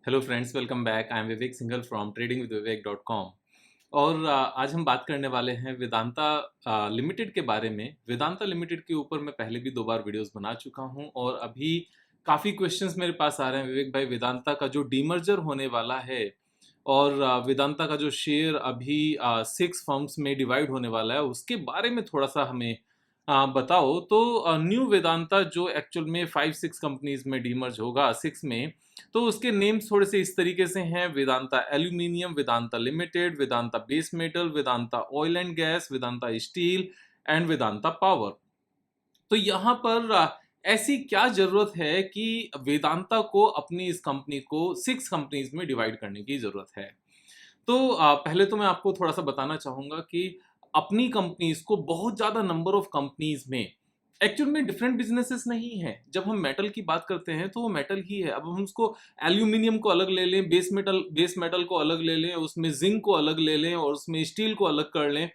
Hello friends, welcome back. I am Vivek Singhal from tradingwithvivek.com। और आज हम बात करने वाले हैं वेदांता लिमिटेड के बारे में। वेदांता लिमिटेड के ऊपर मैं पहले भी 2 बार वीडियोस बना चुका हूं और अभी काफ़ी क्वेश्चंस मेरे पास आ रहे हैं। विवेक भाई, वेदांता का जो डीमर्जर होने वाला है और वेदांता का जो शेयर अभी 6 फर्म्स में डिवाइड होने वाला है, उसके बारे में थोड़ा सा हमें बताओ। तो न्यू वेदांता जो एक्चुअल में 5-6 कंपनीज में डीमर्ज होगा 6 में, तो उसके नेम्स थोड़े से इस तरीके से हैं: Vedanta aluminium, Vedanta limited, Vedanta base metal, Vedanta oil and gas, Vedanta steel and Vedanta power. तो यहाँ पर ऐसी क्या जरूरत है कि वेदांता को अपनी इस कंपनी को 6 कंपनीज में डिवाइड करने की जरूरत है? तो पहले तो मैं आपको थोड़ा सा बताना चाहूंगा कि अपनी कंपनीज को बहुत ज्यादा नंबर ऑफ कंपनीज में एक्चुअल में डिफरेंट बिजनेसेस नहीं है। जब हम मेटल की बात करते हैं तो वो मेटल ही है। अब हम उसको एल्यूमिनियम को अलग ले लें, बेस मेटल को अलग ले लें, उसमें जिंक को अलग ले लें और उसमें स्टील को अलग कर लें,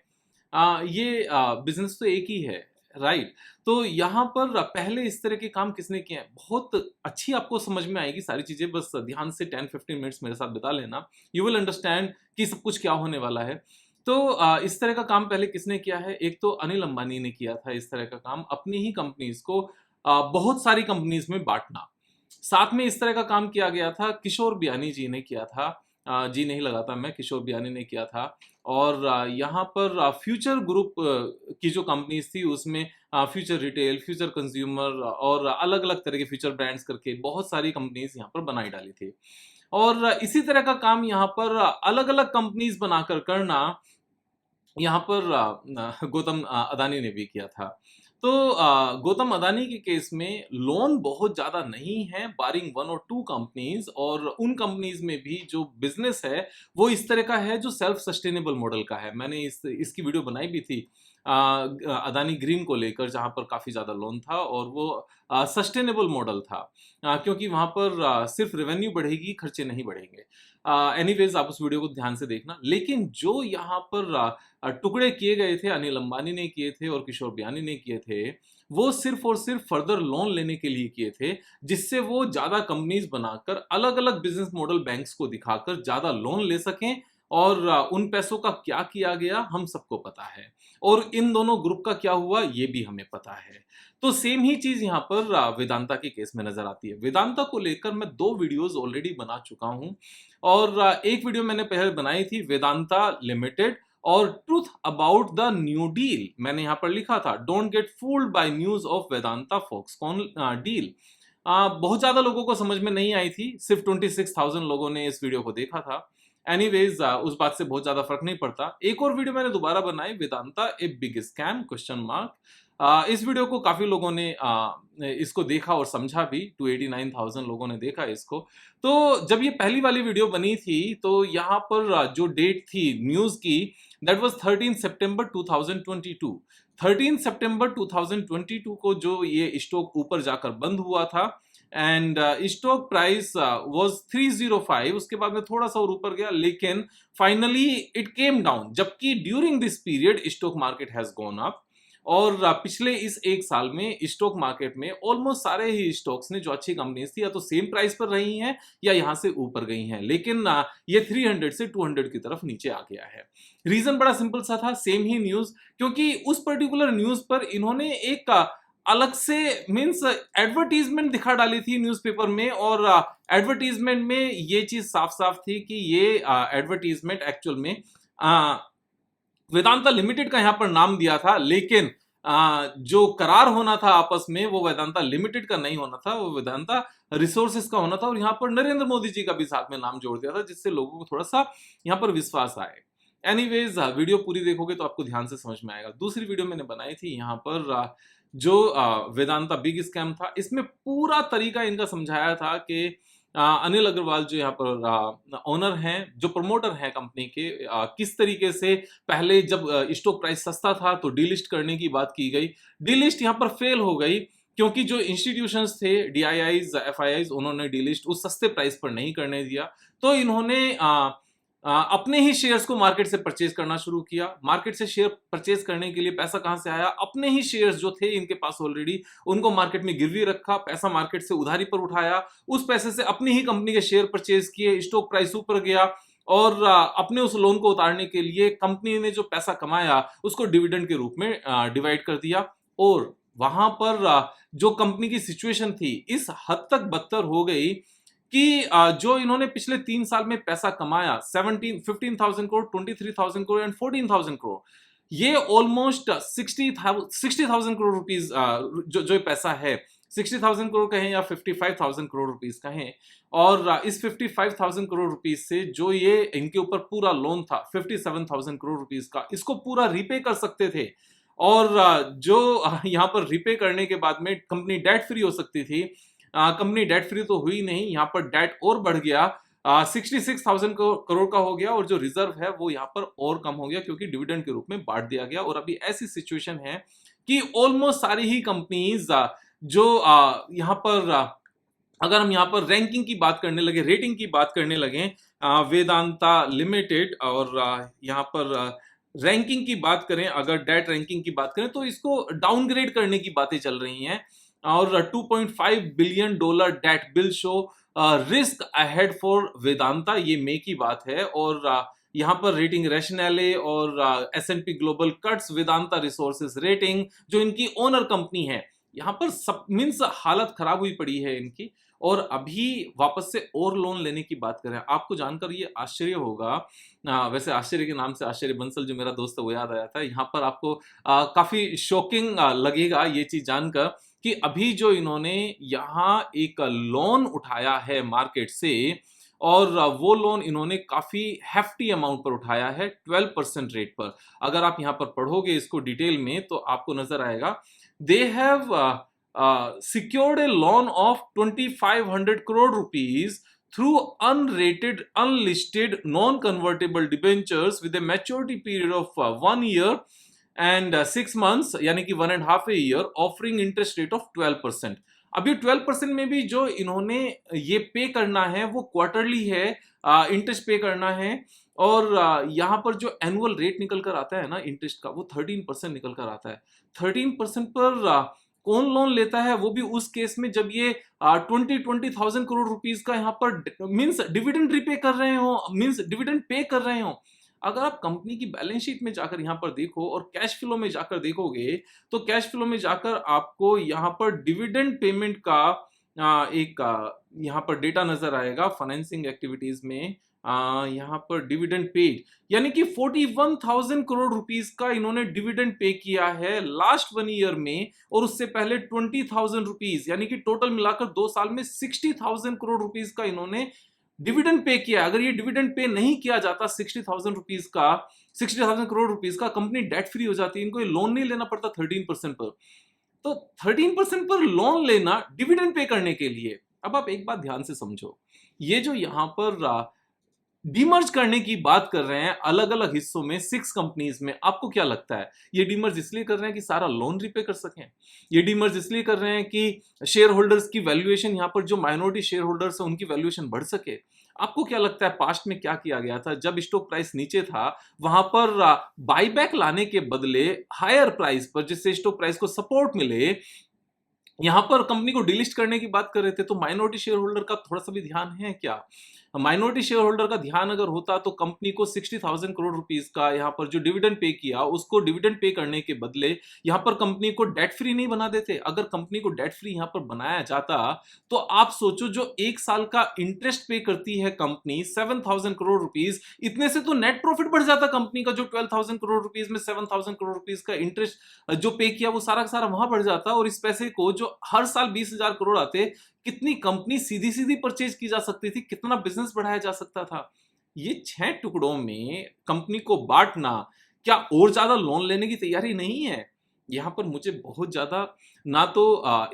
ये बिजनेस तो एक ही है, राइट? तो यहाँ पर पहले इस तरह के काम किसने किए हैं? बहुत अच्छी आपको समझ में आएगी सारी चीजें, बस ध्यान से 10-15 मिनट्स मेरे साथ बिता लेना। यू विल अंडरस्टैंड कि सब कुछ क्या होने वाला है। तो इस तरह का काम पहले किसने किया है? एक तो अनिल अंबानी ने किया था इस तरह का काम, अपनी ही कंपनीज को बहुत सारी कंपनीज में बांटना। साथ में इस तरह का काम किया गया था, किशोर बियानी जी ने किया था। जी नहीं लगाता मैं, किशोर बियानी ने किया था। और यहाँ पर फ्यूचर ग्रुप की जो कंपनीज थी उसमें फ्यूचर रिटेल, फ्यूचर कंज्यूमर और अलग अलग तरह के फ्यूचर ब्रांड्स करके बहुत सारी कंपनीज यहाँ पर बनाई डाली थी। और इसी तरह का काम यहाँ पर अलग अलग कंपनीज बनाकर करना यहाँ पर गौतम अदानी ने भी किया था। तो गौतम अदानी के केस में लोन बहुत ज़्यादा नहीं है, बारिंग 1 और 2 कंपनीज, और उन कंपनीज में भी जो बिजनेस है वो इस तरह का है जो सेल्फ सस्टेनेबल मॉडल का है। मैंने इसकी वीडियो बनाई भी थी अदानी ग्रीन को लेकर, जहाँ पर काफ़ी ज़्यादा लोन था और वो सस्टेनेबल मॉडल था, क्योंकि वहाँ पर सिर्फ रेवेन्यू बढ़ेगी, खर्चे नहीं बढ़ेंगे। एनीवेज, आप उस वीडियो को ध्यान से देखना। लेकिन जो यहाँ पर टुकड़े किए गए थे, अनिल अंबानी ने किए थे और किशोर बियानी ने किए थे, वो सिर्फ और सिर्फ फर्दर लोन लेने के लिए किए थे, जिससे वो ज्यादा कंपनीज बनाकर अलग अलग बिजनेस मॉडल बैंक्स को दिखाकर ज्यादा लोन ले सकें। और उन पैसों का क्या किया गया हम सबको पता है, और इन दोनों ग्रुप का क्या हुआ ये भी हमें पता है। तो सेम ही चीज यहाँ पर वेदांता के केस में नजर आती है। वेदांता को लेकर मैं 2 वीडियोस ऑलरेडी बना चुका हूं, और एक वीडियो मैंने पहले बनाई थी वेदांता लिमिटेड और truth about the new deal. मैंने यहां पर लिखा था, don't get fooled bye news of Vedanta Foxconn deal. बहुत ज्यादा लोगों को समझ में नहीं आई थी, सिर्फ 26,000 लोगों ने इस वीडियो को देखा था। एनीवेज, उस बात से बहुत ज्यादा फर्क नहीं पड़ता। एक और वीडियो मैंने दोबारा बनाई, Vedanta a big scam question mark. इस वीडियो को काफी लोगों ने इसको देखा और समझा भी, 289,000 लोगों ने देखा इसको। तो जब ये पहली वाली वीडियो बनी थी तो यहाँ पर जो डेट थी न्यूज की, दैट वाज 13 सितंबर 2022। 13 सितंबर 2022 को जो ये स्टॉक ऊपर जाकर बंद हुआ था, एंड स्टॉक प्राइस वाज 305। उसके बाद में थोड़ा सा और ऊपर गया, लेकिन फाइनली इट केम डाउन, जबकि during this period stock market has gone up. और पिछले इस 1 साल में स्टॉक मार्केट में ऑलमोस्ट सारे ही स्टॉक्स ने जो अच्छी कंपनीज थी या तो सेम प्राइस पर रही हैं या यहां से ऊपर गई हैं, लेकिन ये 300 से 200 की तरफ नीचे आ गया है। रीजन बड़ा सिंपल सा था, सेम ही न्यूज, क्योंकि उस पर्टिकुलर न्यूज पर इन्होंने एक अलग से मींस एडवर्टीजमेंट दिखा डाली थी न्यूज़पेपर में, और एडवर्टीजमेंट में ये चीज साफ साफ थी कि ये एडवर्टीजमेंट एक्चुअल में वेदांता लिमिटेड का यहां पर नाम दिया था, लेकिन जो करार होना था आपस में वो वेदांता लिमिटेड का नहीं होना था, वो वेदांता रिसोर्सेज का होना था। और यहां पर नरेंद्र मोदी जी का भी साथ में नाम जोड़ दिया था, जिससे लोगों को थोड़ा सा यहां पर विश्वास आए। एनीवेज, वीडियो पूरी देखोगे तो आपको ध्यान से समझ में आएगा। दूसरी वीडियो मैंने बनाई थी यहाँ पर जो वेदांता बिग स्कैम था, इसमें पूरा तरीका इनका समझाया था कि अनिल अग्रवाल जो यहाँ पर ओनर हैं, जो प्रमोटर हैं कंपनी के, किस तरीके से पहले जब स्टॉक प्राइस सस्ता था तो डीलिस्ट करने की बात की गई। डीलिस्ट यहाँ पर फेल हो गई, क्योंकि जो इंस्टीट्यूशंस थे, डीआईआईज, एफआईआईज, उन्होंने डीलिस्ट उस सस्ते प्राइस पर नहीं करने दिया। तो इन्होंने अपने ही शेयर्स को मार्केट से परचेज करना शुरू किया। मार्केट से शेयर परचेज करने के लिए पैसा कहां से आया? अपने ही शेयर्स जो थे इनके पास ऑलरेडी, उनको मार्केट में गिरवी रखा, पैसा मार्केट से उधारी पर उठाया, उस पैसे से अपनी ही कंपनी के शेयर परचेज किए, स्टॉक प्राइस ऊपर गया और अपने उस लोन को उतारने के लिए कंपनी ने जो पैसा कमाया उसको डिविडेंड के रूप में डिवाइड कर दिया। और वहां पर जो कंपनी की सिचुएशन थी इस हद तक बदतर हो गई कि जो इन्होंने पिछले 3 साल में पैसा कमाया, 15,000 करोड़, 23,000 करोड़ एंड 14,000 करोड़, ये ऑलमोस्ट 60,000 करोड़ रुपीस जो पैसा है, 60,000 करोड़ कहें या 55,000 करोड़ रुपीस कहें, और इस 55,000 करोड़ रुपीस से जो ये इनके ऊपर पूरा लोन था 57,000 करोड़ रुपीस का, इसको पूरा रीपे कर सकते थे। और जो यहाँ पर रीपे करने के बाद में कंपनी डेट फ्री हो सकती थी। कंपनी डेट फ्री तो हुई नहीं, यहाँ पर डेट और बढ़ गया, 66,000 करोड़ का हो गया, और जो रिजर्व है वो यहाँ पर और कम हो गया क्योंकि डिविडेंड के रूप में बांट दिया गया। और अभी ऐसी सिचुएशन है कि ऑलमोस्ट सारी ही कंपनीज जो यहाँ पर अगर हम यहाँ पर रैंकिंग की बात करने लगे, रेटिंग की बात करने लगे, वेदांता लिमिटेड, और यहाँ पर रैंकिंग की बात करें, अगर डेट रैंकिंग की बात करें तो इसको डाउनग्रेड करने की बातें चल रही हैं। और $2.5 billion debt bill show risk ahead for Vedanta, ये मे की बात है। और यहाँ पर रेटिंग रैशनैले और S&P global cuts Vedanta resources rating, जो इनकी ओनर कंपनी है, यहाँ पर सब मीन्स हालत खराब हुई पड़ी है इनकी। और अभी वापस से और लोन लेने की बात करें, आपको जानकर ये आश्चर्य होगा, वैसे आश्चर्य के नाम से आश्चर्य बंसल जो मेरा दोस्त है वो याद आया था। यहाँ पर आपको काफी शॉकिंग लगेगा ये चीज जानकर कि अभी जो इन्होंने यहाँ एक लोन उठाया है मार्केट से, और वो लोन इन्होंने काफी हेफ्टी अमाउंट पर उठाया है, 12% रेट पर। अगर आप यहाँ पर पढ़ोगे इसको डिटेल में तो आपको नजर आएगा, they have secured a loan of 2,500 crore rupees through unrated, unlisted, non-convertible debentures with a maturity period of 1 year and 6 months, यानी कि 1.5 year, offering interest rate of 12%। अभी 12% में भी जो इन्होंने ये पे करना है वो क्वार्टरली है, इंटरेस्ट पे करना है। और यहाँ पर जो एनुअल रेट निकल कर आता है ना इंटरेस्ट का, वो 13% निकल कर आता है। 13% पर कौन लोन लेता है, वो भी उस केस में जब ये 20,000 करोड़ रुपीस का यहाँ पर मींस डिविडेंड रीपे कर रहे हो, मींस डिविडेंड पे कर रहे हो। अगर आप कंपनी की बैलेंस शीट में जाकर यहाँ पर देखो और कैश फ्लो में जाकर देखोगे तो कैश फ्लो में जाकर आपको यहाँ पर डिविडेंड पेमेंट का एक यहाँ पर डेटा नजर आएगा फाइनेंसिंग एक्टिविटीज में। यहाँ पर डिविडेंड पेड, यानी कि 41,000 करोड़ रुपीस का इन्होंने डिविडेंड पे किया है लास्ट 1 ईयर में, और उससे पहले 20,000 रुपीस, यानी कि टोटल मिलाकर 2 साल में 60,000 करोड़ रुपीस का इन्होंने डिविडेंड पे किया। अगर ये डिविडेंड पे नहीं किया जाता 60,000 रुपीस का, 60,000 करोड़ रुपीस का, कंपनी डेट फ्री हो जाती, इनको ये लोन नहीं लेना पड़ता 13% पर। तो 13% पर लोन लेना डिविडेंड पे करने के लिए। अब आप एक बात ध्यान से समझो, ये जो यहाँ पर डीमर्ज करने की बात कर रहे हैं अलग अलग हिस्सों में 6 कंपनीज में, आपको क्या लगता है ये डीमर्ज इसलिए कर रहे हैं कि सारा लोन रिपे कर सकें? ये डीमर्ज इसलिए कर रहे हैं कि शेयर होल्डर्स की वैल्यूएशन, यहाँ पर जो माइनॉरिटी शेयर होल्डर्स है उनकी वैल्यूएशन बढ़ सके? आपको क्या लगता है पास्ट में क्या किया गया था? जब स्टॉक प्राइस नीचे था वहां पर बाईबैक लाने के बदले हायर प्राइस पर, जिससे स्टॉक प्राइस को सपोर्ट मिले, यहां पर कंपनी को डिलिस्ट करने की बात कर रहे थे। तो माइनॉरिटी शेयर होल्डर का थोड़ा सा भी ध्यान है क्या? माइनॉरिटी शेयर होल्डर का ध्यान अगर होता तो कंपनी को 60,000 करोड़ रुपीस का यहाँ पर जो डिविडेंड पे किया, उसको डिविडेंड पे करने के बदले यहाँ पर कंपनी को डेट फ्री नहीं बना देते। अगर कंपनी को डेट फ्री यहाँ पर बनाया जाता तो आप सोचो, जो 1 साल का इंटरेस्ट पे करती है कंपनी 7,000 करोड़ रुपीस, इतने से तो नेट प्रॉफिट बढ़ जाता कंपनी का। जो 12,000 करोड़ रुपीस में 7,000 करोड़ रुपीस का इंटरेस्ट जो पे किया वो सारा का सारा वहां बढ़ जाता, और इस पैसे को जो हर साल 20,000 करोड़ आते, कितनी कंपनी सीधी सीधी परचेज की जा सकती थी, कितना बिजनेस बढ़ाया जा सकता था। ये 6 टुकड़ों में कंपनी को बांटना, क्या और ज्यादा लोन लेने की तैयारी नहीं है? यहाँ पर मुझे बहुत ज्यादा ना तो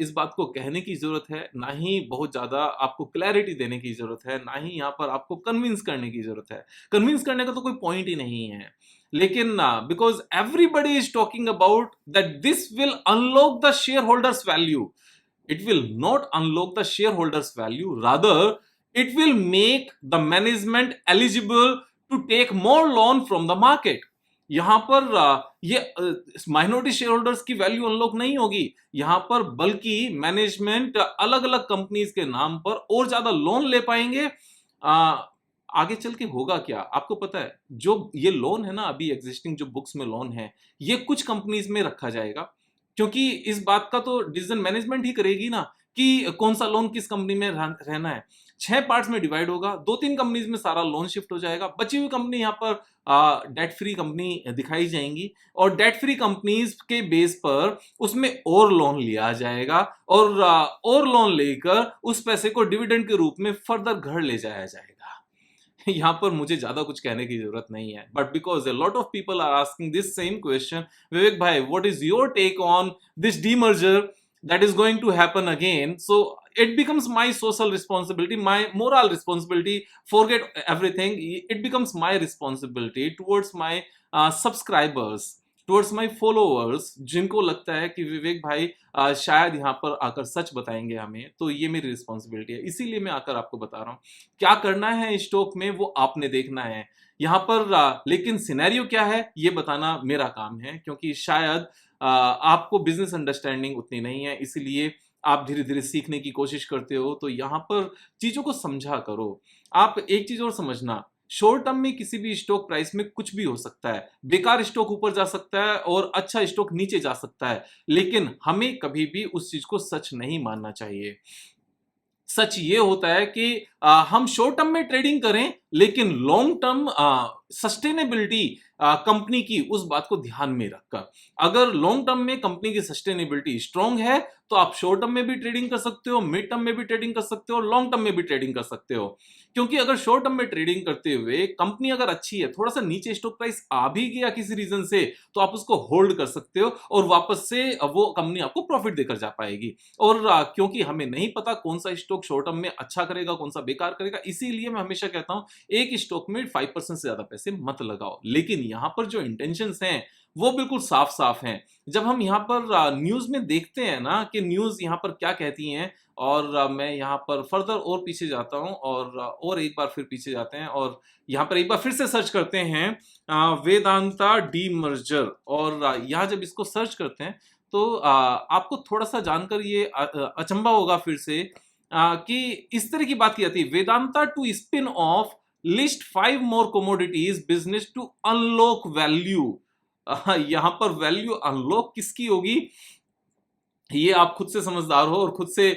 इस बात को कहने की जरूरत है, ना ही बहुत ज्यादा आपको क्लैरिटी देने की जरूरत है, ना ही यहाँ पर आपको कन्विंस करने की जरूरत है। कन्विंस करने का तो कोई पॉइंट ही नहीं है। लेकिन because everybody is talking about that this will unlock the share holders value, it will not unlock the shareholders value, rather it will make the management eligible to take more loan from the market. यहां पर ये minority share holders की value unlock नहीं होगी यहां पर, बल्कि management अलग अलग कंपनीज के नाम पर और ज्यादा लोन ले पाएंगे। आगे चल के होगा क्या आपको पता है? जो ये लोन है ना, अभी एग्जिस्टिंग जो बुक्स में लोन है, ये कुछ कंपनीज में रखा जाएगा, क्योंकि इस बात का तो डिसीजन मैनेजमेंट ही करेगी ना कि कौन सा लोन किस कंपनी में रहना है। 6 पार्ट्स में डिवाइड होगा, 2-3 कंपनीज में सारा लोन शिफ्ट हो जाएगा, बची हुई कंपनी यहाँ पर डेट फ्री कंपनी दिखाई जाएंगी, और डेट फ्री कंपनीज के बेस पर उसमें और लोन लिया जाएगा, और लोन लेकर उस पैसे को डिविडेंड के रूप में फर्दर घर ले जाया जाएगा। यहाँ पर मुझे ज्यादा कुछ कहने की जरूरत नहीं है, but because a lot of people are asking this same question, विवेक भाई, what is your take on this demerger that is going to happen again? So it becomes my social responsibility, my moral responsibility, forget everything, it becomes my responsibility towards my subscribers, towards my followers, जिनको लगता है कि विवेक भाई शायद यहाँ पर आकर सच बताएंगे हमें, तो ये मेरी रिस्पॉन्सिबिलिटी है, इसीलिए मैं आकर आपको बता रहा हूँ। क्या करना है स्टॉक में वो आपने देखना है यहाँ पर, लेकिन सिनेरियो क्या है ये बताना मेरा काम है, क्योंकि शायद आपको बिजनेस अंडरस्टैंडिंग उतनी नहीं है, इसीलिए आप धीरे धीरे सीखने की कोशिश करते हो। तो यहाँ पर चीजों को समझा करो। आप एक चीज और समझना, शॉर्ट टर्म में किसी भी स्टॉक प्राइस में कुछ भी हो सकता है, बेकार स्टॉक ऊपर जा सकता है और अच्छा स्टॉक नीचे जा सकता है, लेकिन हमें कभी भी उस चीज को सच नहीं मानना चाहिए। सच ये होता है कि हम शॉर्ट टर्म में ट्रेडिंग करें, लेकिन लॉन्ग टर्म सस्टेनेबिलिटी कंपनी की उस बात को ध्यान में रखकर, अगर लॉन्ग टर्म में कंपनी की सस्टेनेबिलिटी स्ट्रांग है तो आप शॉर्ट टर्म में भी ट्रेडिंग कर सकते हो, मिड टर्म में भी ट्रेडिंग कर सकते हो, लॉन्ग टर्म में भी ट्रेडिंग कर सकते हो। क्योंकि अगर शॉर्ट टर्म में ट्रेडिंग करते हुए कंपनी अगर अच्छी है, थोड़ा सा नीचे स्टॉक प्राइस आ भी गया किसी रीजन से, तो आप उसको होल्ड कर सकते हो और वापस से वो कंपनी आपको प्रॉफिट देकर जा पाएगी। और क्योंकि हमें नहीं पता कौन सा स्टॉक शॉर्ट टर्म में अच्छा करेगा, कौन सा बेकार करेगा, इसीलिए मैं हमेशा कहता हूं एक स्टॉक में 5% से ज्यादा पैसे मत लगाओ। लेकिन यहां पर जो इंटेंशंस हैं वो बिल्कुल साफ साफ हैं। जब हम यहाँ पर न्यूज में देखते हैं ना कि न्यूज यहाँ पर क्या कहती हैं, और मैं यहाँ पर फर्दर और पीछे जाता हूँ, और एक बार फिर पीछे जाते हैं, और यहाँ पर एक बार फिर से सर्च करते हैं वेदांता डीमर्जर, और यहाँ जब इसको सर्च करते हैं तो आपको थोड़ा सा जानकर ये अचंभा होगा फिर से कि इस तरह की बात की जाती है, Vedanta to spin off list 5 more commodities business to unlock value. यहां पर वैल्यू अनलॉक किसकी होगी ये आप खुद से समझदार हो और खुद से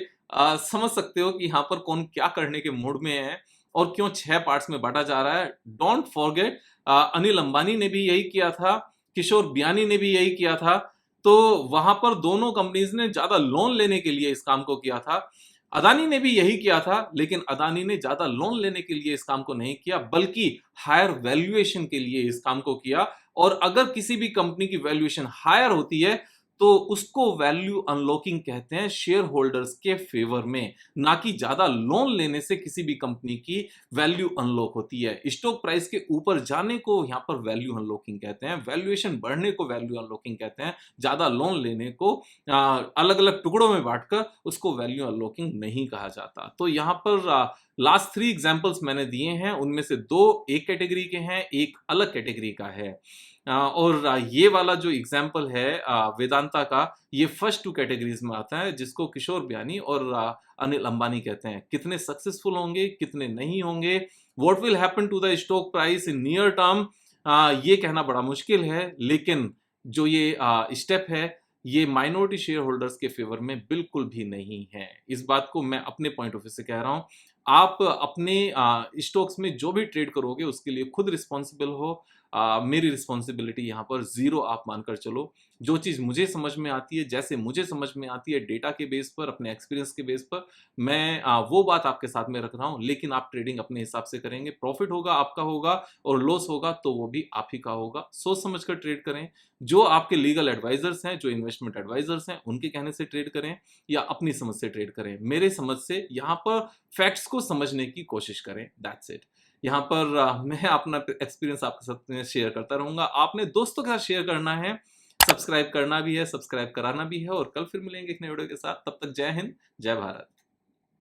समझ सकते हो कि यहां पर कौन क्या करने के मूड में है और क्यों 6 पार्ट्स में बांटा जा रहा है। डोंट फॉरगेट, अनिल अंबानी ने भी यही किया था, किशोर बियानी ने भी यही किया था, तो वहां पर दोनों कंपनीज ने ज्यादा लोन लेने के लिए इस काम को किया था। अदानी ने भी यही किया था, लेकिन अदानी ने ज्यादा लोन लेने के लिए इस काम को नहीं किया, बल्कि हायर वैल्यूएशन के लिए इस काम को किया। और अगर किसी भी कंपनी की वैल्यूएशन हायर होती है तो उसको वैल्यू अनलॉकिंग कहते हैं, शेयर होल्डर्स के फेवर में, ना कि ज्यादा लोन लेने से किसी भी कंपनी की वैल्यू अनलॉक होती है। स्टॉक प्राइस के ऊपर जाने को यहां पर वैल्यू अनलॉकिंग कहते हैं, वैल्यूएशन बढ़ने को वैल्यू अनलॉकिंग कहते हैं, ज्यादा लोन लेने को अलग अलग टुकड़ों में बांटकर उसको वैल्यू अनलॉकिंग नहीं कहा जाता। तो यहां पर लास्ट 3 एग्जांपल्स मैंने दिए हैं, उनमें से 2 एक कैटेगरी के हैं, एक अलग कैटेगरी का है। और ये वाला जो एग्जाम्पल है वेदांता का, ये फर्स्ट 2 कैटेगरीज में आता है, जिसको किशोर बियानी और अनिल अंबानी कहते हैं। कितने सक्सेसफुल होंगे, कितने नहीं होंगे, what will happen to the stock price in near term, ये कहना बड़ा मुश्किल है। लेकिन जो ये स्टेप है ये माइनॉरिटी शेयर होल्डर्स के फेवर में बिल्कुल भी नहीं है। इस बात को मैं अपने पॉइंट ऑफ व्यू से कह रहा हूं। आप अपने स्टॉक्स में जो भी ट्रेड करोगे उसके लिए खुद रिस्पॉन्सिबल हो। मेरी रिस्पॉन्सिबिलिटी यहाँ पर 0 आप मानकर चलो। जो चीज़ मुझे समझ में आती है, जैसे मुझे समझ में आती है, डेटा के बेस पर, अपने एक्सपीरियंस के बेस पर, मैं वो बात आपके साथ में रख रहा हूँ। लेकिन आप ट्रेडिंग अपने हिसाब से करेंगे, प्रॉफिट होगा आपका होगा और लॉस होगा तो वो भी आप ही का होगा। सोच समझ कर ट्रेड करें। जो आपके लीगल एडवाइजर्स हैं, जो इन्वेस्टमेंट एडवाइजर्स हैं, उनके कहने से ट्रेड करें या अपनी समझ से ट्रेड करें। मेरे समझ से यहाँ पर फैक्ट्स को समझने की कोशिश करें, दैट्स इट। यहाँ पर मैं अपना एक्सपीरियंस आपके साथ शेयर करता रहूंगा। आपने दोस्तों के साथ शेयर करना है, सब्सक्राइब करना भी है, सब्सक्राइब कराना भी है, और कल फिर मिलेंगे एक नए वीडियो के साथ। तब तक जय हिंद, जय भारत।